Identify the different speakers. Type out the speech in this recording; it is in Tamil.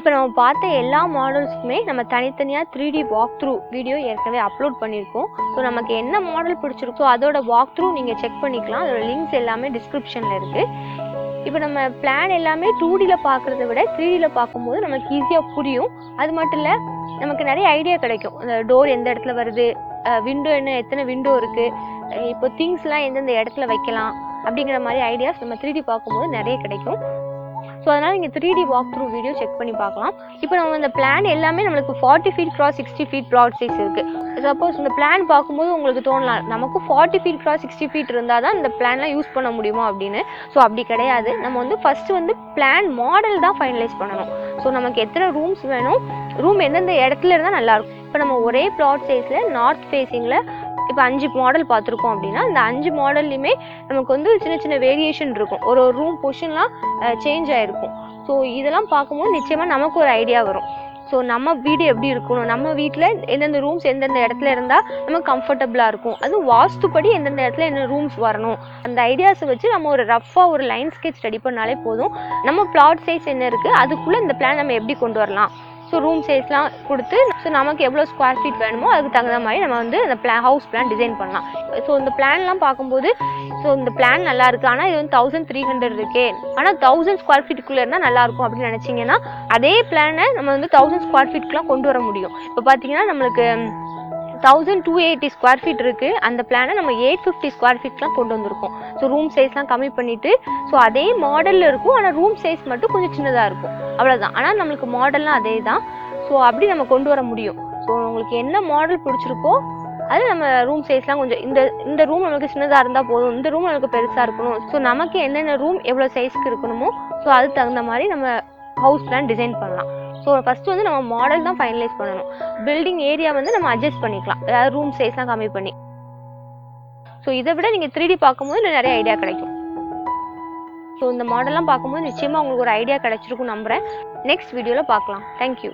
Speaker 1: இப்போ நம்ம பார்த்த எல்லா மாடல்ஸுக்குமே நம்ம தனித்தனியாக 3D வாக் த்ரூ வீடியோ ஏற்கனவே அப்லோட் பண்ணியிருக்கோம். ஸோ நமக்கு என்ன மாடல் பிடிச்சிருக்கோ அதோட வாக் த்ரூ நீங்கள் செக் பண்ணிக்கலாம். அதோட லிங்க்ஸ் எல்லாமே டிஸ்கிரிப்ஷனில் இருக்குது. இப்போ நம்ம பிளான் எல்லாமே 2Dயில் பார்க்குறத விட 3Dயில் பார்க்கும்போது நமக்கு ஈஸியாக புரியும். அது மட்டும் இல்லை, நமக்கு நிறைய ஐடியா கிடைக்கும். அந்த டோர் எந்த இடத்துல வருது, விண்டோ எத்தனை விண்டோ இருக்குது, இப்போ திங்ஸ்லாம் எந்தெந்த இடத்துல வைக்கலாம் அப்படிங்கிற மாதிரி ஐடியாஸ் நம்ம 3D பார்க்கும்போது நிறைய கிடைக்கும். ஸோ அதனால் நீங்கள் 3D walk through video check பண்ணி பார்க்கலாம். இப்போ நம்ம இந்த பிளான் எல்லாமே நம்மளுக்கு 40 feet × 60 feet ப்ராட் சைஸ் இருக்குது. சப்போஸ் இந்த பிளான் பார்க்கும்போது உங்களுக்கு தோணலாம், நமக்கு 40 feet × 60 feet இருந்தால் தான் இந்த பிளான்லாம் யூஸ் பண்ண முடியுமா அப்படின்னு. ஸோ அப்படி கிடையாது. நம்ம வந்து ஃபஸ்ட்டு பிளான் மாடல் தான் ஃபைனலைஸ் பண்ணணும். ஸோ நமக்கு எத்தனை ரூம்ஸ் வேணும், ரூம் எந்தெந்த இடத்துல இருந்தால் நல்லாயிருக்கும். இப்போ நம்ம ஒரே ப்ளாட் சைஸில் நார்த் ஃபேஸிங்கில் இப்போ 5 மாடல் பார்த்துருக்கோம் அப்படின்னா, இந்த 5 மாடல்லையுமே நமக்கு சின்ன சின்ன வேரியேஷன் இருக்கும். ஒரு ரூம் பொசிஷன்லாம் சேஞ்ச் ஆகிருக்கும். ஸோ இதெல்லாம் பார்க்கும்போது நிச்சயமாக நமக்கு ஒரு ஐடியா வரும். ஸோ நம்ம வீடு எப்படி இருக்கணும், நம்ம வீட்டில் எந்தெந்த ரூம்ஸ் எந்தெந்த இடத்துல இருந்தால் நமக்கு கம்ஃபர்டபுளாக இருக்கும், அதுவும் வாஸ்துப்படி எந்தெந்த இடத்துல என்ன ரூம்ஸ் வரணும், அந்த ஐடியாஸை வச்சு நம்ம ஒரு ரஃபாக ஒரு லைன் ஸ்கெட்ச் ரெடி பண்ணாலே போதும். நம்ம பிளாட் சைஸ் என்ன இருக்குது, அதுக்குள்ளே இந்த பிளான் நம்ம எப்படி கொண்டு வரலாம். ஸோ ரூம் சைஸ்லாம் கொடுத்து ஸோ நமக்கு எவ்வளோ ஸ்கொயர் ஃபீட் வேணுமோ அதுக்கு தகுந்த மாதிரி நம்ம அந்த ஹவுஸ் பிளான் டிசைன் பண்ணலாம். ஸோ இந்த பிளான்லாம் பார்க்கும்போது இந்த பிளான் நல்லா இருக்குது, ஆனால் இது 1300 இருக்கே, ஆனால் 1000 ஸ்கொயர் ஃபீட்டுக்குள்ளே இருந்தால் நல்லாயிருக்கும் அப்படின்னு நினச்சிங்கன்னா அதே பிளானை நம்ம 1000 ஸ்கொயர் ஃபீட்டுக்குலாம் கொண்டு வர முடியும். இப்போ பார்த்தீங்கன்னா நம்மளுக்கு 1280 ஸ்கொயர் ஃபீட் இருக்குது. அந்த பிளானை நம்ம 850 ஸ்கொயர் ஃபீட்லாம் கொண்டு வந்திருக்கோம். ஸோ ரூம் சைஸ்லாம் கம்மி பண்ணிவிட்டு ஸோ அதே மாடலில் இருக்கும், ஆனால் ரூம் சைஸ் மட்டும் கொஞ்சம் சின்னதாக இருக்கும், அவ்வளோதான். ஆனால் நம்மளுக்கு மாடல்லாம் அதே தான். ஸோ அப்படி நம்ம கொண்டு வர முடியும். ஸோ உங்களுக்கு என்ன மாடல் பிடிச்சிருக்கோ அது நம்ம ரூம் சைஸ்லாம் கொஞ்சம் இந்த ரூம் நமக்கு சின்னதாக இருந்தால் போதும், இந்த ரூம் நமக்கு பெருசாக இருக்கணும், ஸோ நமக்கு என்னென்ன ரூம் எவ்வளோ சைஸ்க்கு இருக்கணுமோ ஸோ அதுக்கு தகுந்த மாதிரி நம்ம ஹவுஸ் பிளான் டிசைன் பண்ணலாம். ஸோ ஃபஸ்ட்டு நம்ம மாடல் தான் ஃபைனலைஸ் பண்ணணும். பில்டிங் ஏரியா நம்ம அட்ஜஸ்ட் பண்ணிக்கலாம், அதாவது ரூம் சைஸ்லாம் கம்மி பண்ணி. ஸோ இதை விட நீங்கள் 3D பார்க்கும்போது இன்னும் நிறைய ஐடியா கிடைக்கும். ஸோ இந்த மாடல்லாம் பார்க்கும்போது நிச்சயமாக உங்களுக்கு ஒரு ஐடியா கிடைச்சிருக்கும் நம்புகிறேன். நெக்ஸ்ட் வீடியோவில் பார்க்கலாம். தேங்க்யூ.